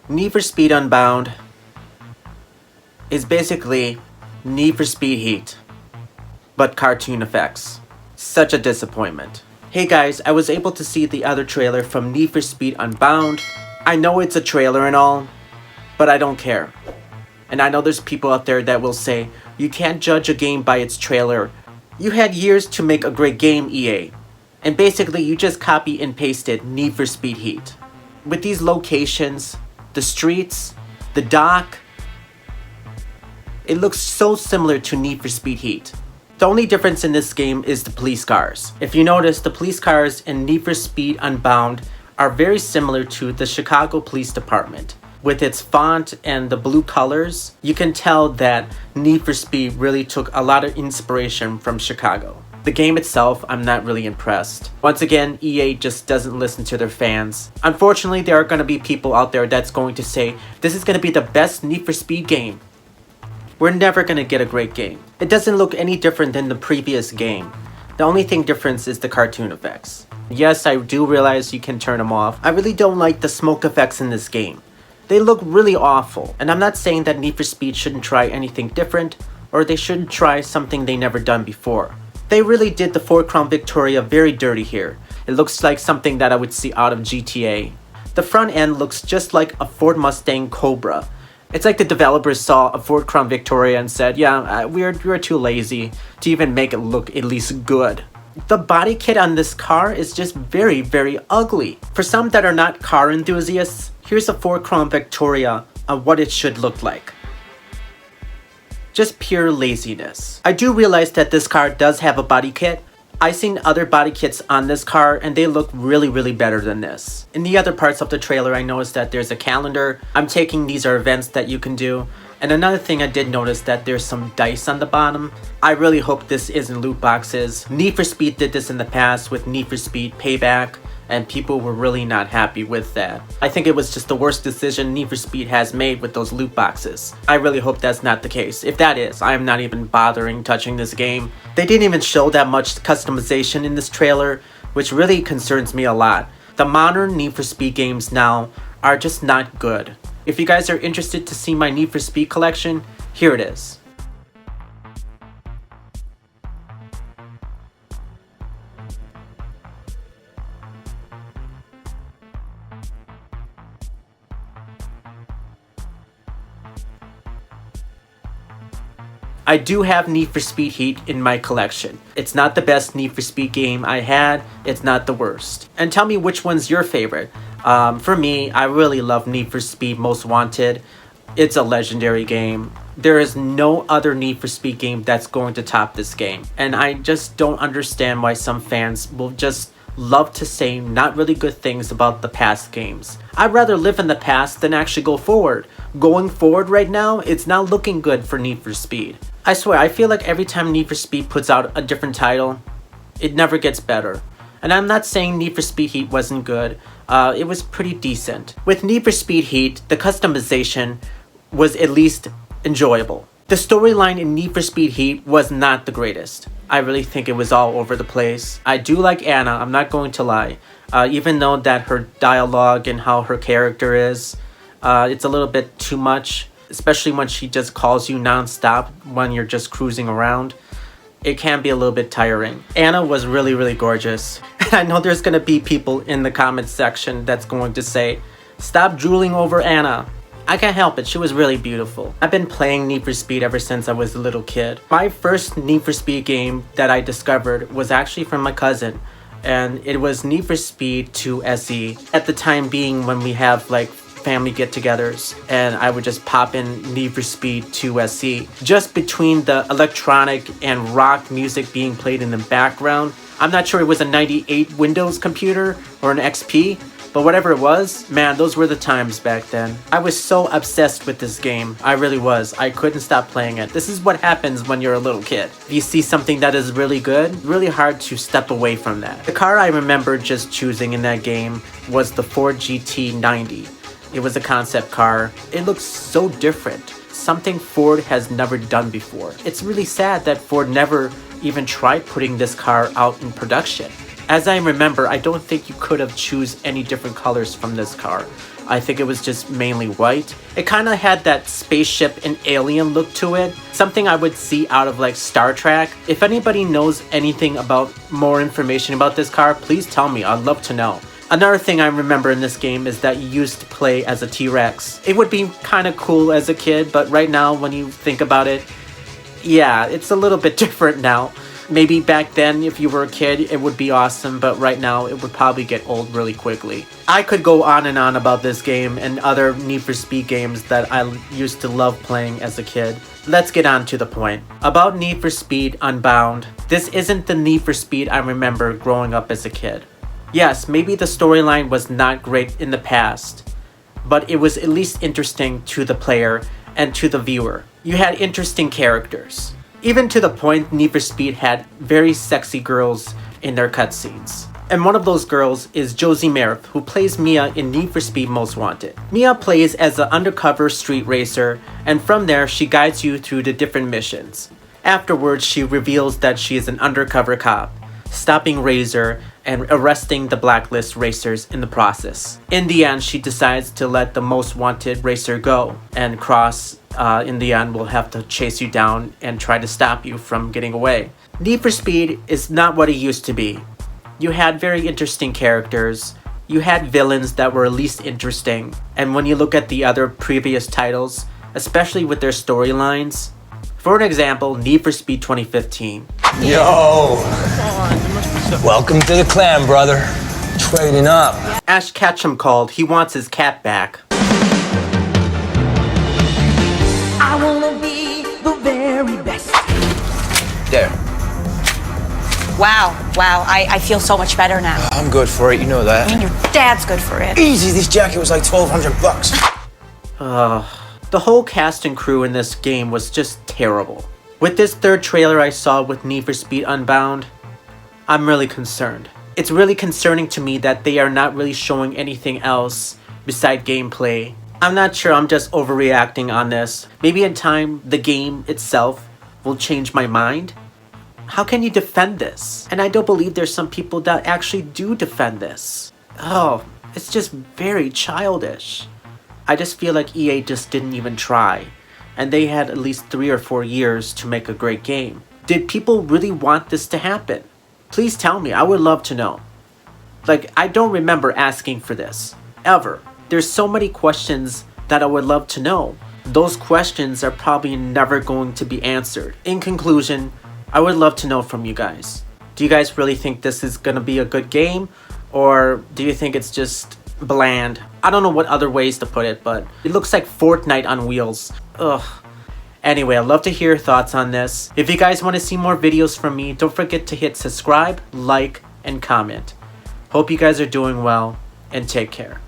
Need for Speed Unbound is basically Need for Speed Heat, but cartoon effects. Such a disappointment. Hey guys, I was able to see the other trailer from Need for Speed Unbound. I know it's a trailer and all, but I don't care. And I know there's people out there that will say, you can't judge a game by its trailer. You had years to make a great game, EA. And basically you just copy and pasted Need for Speed Heat. With these locations, the streets, the dock, it looks so similar to Need for Speed Heat. The only difference in this game is the police cars. If you notice, the police cars in Need for Speed Unbound are very similar to the Chicago Police Department. With its font and the blue colors, you can tell that Need for Speed really took a lot of inspiration from Chicago. The game itself, I'm not really impressed. Once again, EA just doesn't listen to their fans. Unfortunately, there are going to be people out there that's going to say, this is going to be the best Need for Speed game. We're never going to get a great game. It doesn't look any different than the previous game. The only thing different is the cartoon effects. Yes, I do realize you can turn them off. I really don't like the smoke effects in this game. They look really awful. And I'm not saying that Need for Speed shouldn't try anything different, or they shouldn't try something they never done before. They really did the Ford Crown Victoria very dirty here. It looks like something that I would see out of GTA. The front end looks just like a Ford Mustang Cobra. It's like the developers saw a Ford Crown Victoria and said, yeah, we're too lazy to even make it look at least good. The body kit on this car is just very, very ugly. For some that are not car enthusiasts, here's a Ford Crown Victoria on what it should look like. Just pure laziness. I do realize that this car does have a body kit. I've seen other body kits on this car and they look really, really better than this. In the other parts of the trailer, I noticed that there's a calendar. I'm taking these are events that you can do. And another thing I did notice that there's some dice on the bottom. I really hope this isn't loot boxes. Need for Speed did this in the past with Need for Speed Payback, and people were really not happy with that. I think it was just the worst decision Need for Speed has made with those loot boxes. I really hope that's not the case. If that is, I am not even bothering touching this game. They didn't even show that much customization in this trailer, which really concerns me a lot. The modern Need for Speed games now are just not good. If you guys are interested to see my Need for Speed collection, here it is. I do have Need for Speed Heat in my collection. It's not the best Need for Speed game I had, it's not the worst. And tell me which one's your favorite. For me, I really love Need for Speed Most Wanted. It's a legendary game. There is no other Need for Speed game that's going to top this game. And I just don't understand why some fans will just love to say not really good things about the past games. I'd rather live in the past than actually go forward. Going forward right now, it's not looking good for Need for Speed. I swear, I feel like every time Need for Speed puts out a different title, it never gets better. And I'm not saying Need for Speed Heat wasn't good. It was pretty decent. With Need for Speed Heat, the customization was at least enjoyable. The storyline in Need for Speed Heat was not the greatest. I really think it was all over the place. I do like Anna, I'm not going to lie. Even though that her dialogue and how her character is, it's a little bit too much. Especially when she just calls you non-stop when you're just cruising around. It can be a little bit tiring. Anna was really, really gorgeous. And I know there's gonna be people in the comments section that's going to say, stop drooling over Anna. I can't help it, she was really beautiful. I've been playing Need for Speed ever since I was a little kid. My first Need for Speed game that I discovered was actually from my cousin. And it was Need for Speed 2 SE. At the time being when we have like family get-togethers, and I would just pop in Need for Speed 2 SE. Just between the electronic and rock music being played in the background. I'm not sure it was a 98 Windows computer or an XP, but whatever it was, man, those were the times back then. I was so obsessed with this game. I really was. I couldn't stop playing it. This is what happens when you're a little kid. If you see something that is really good, really hard to step away from that. The car I remember just choosing in that game was the Ford GT90. It was a concept car. It looks so different. Something Ford has never done before. It's really sad that Ford never even tried putting this car out in production. As I remember, I don't think you could have choose any different colors from this car. I think it was just mainly white. It kind of had that spaceship and alien look to it, something I would see out of like Star Trek. If anybody knows anything about more information about this car, please tell me, I'd love to know. Another thing I remember in this game is that you used to play as a T-Rex. It would be kind of cool as a kid, but right now when you think about it, yeah, it's a little bit different now. Maybe back then, if you were a kid, it would be awesome, but right now, it would probably get old really quickly. I could go on and on about this game and other Need for Speed games that I used to love playing as a kid. Let's get on to the point. About Need for Speed Unbound, this isn't the Need for Speed I remember growing up as a kid. Yes, maybe the storyline was not great in the past, but it was at least interesting to the player and to the viewer. You had interesting characters. Even to the point Need for Speed had very sexy girls in their cutscenes. And one of those girls is Josie Merritt, who plays Mia in Need for Speed Most Wanted. Mia plays as an undercover street racer, and from there she guides you through the different missions. Afterwards, she reveals that she is an undercover cop, stopping Razor and arresting the blacklist racers in the process. In the end, she decides to let the Most Wanted racer go, and Cross in the end will have to chase you down and try to stop you from getting away. Need for Speed is not what it used to be. You had very interesting characters, you had villains that were at least interesting, and when you look at the other previous titles, especially with their storylines, for an example, Need for Speed 2015. Yo! Welcome to the clan, brother. Trading up. Ash Ketchum called, he wants his cat back. I wanna be the very best. There. Wow, I feel so much better now. I'm good for it, you know that. I mean, your dad's good for it. Easy, this jacket was like $1,200. The whole cast and crew in this game was just terrible. With this third trailer I saw with Need for Speed Unbound, I'm really concerned. It's really concerning to me that they are not really showing anything else beside gameplay. I'm not sure, I'm just overreacting on this. Maybe in time, the game itself will change my mind. How can you defend this? And I don't believe there's some people that actually do defend this. Oh, it's just very childish. I just feel like EA just didn't even try. And they had at least 3 or 4 years to make a great game. Did people really want this to happen? Please tell me, I would love to know. Like, I don't remember asking for this, ever. There's so many questions that I would love to know. Those questions are probably never going to be answered. In conclusion, I would love to know from you guys. Do you guys really think this is gonna be a good game? Or do you think it's just bland? I don't know what other ways to put it, but it looks like Fortnite on wheels. Ugh. Anyway, I'd love to hear your thoughts on this. If you guys want to see more videos from me, don't forget to hit subscribe, like, and comment. Hope you guys are doing well, and take care.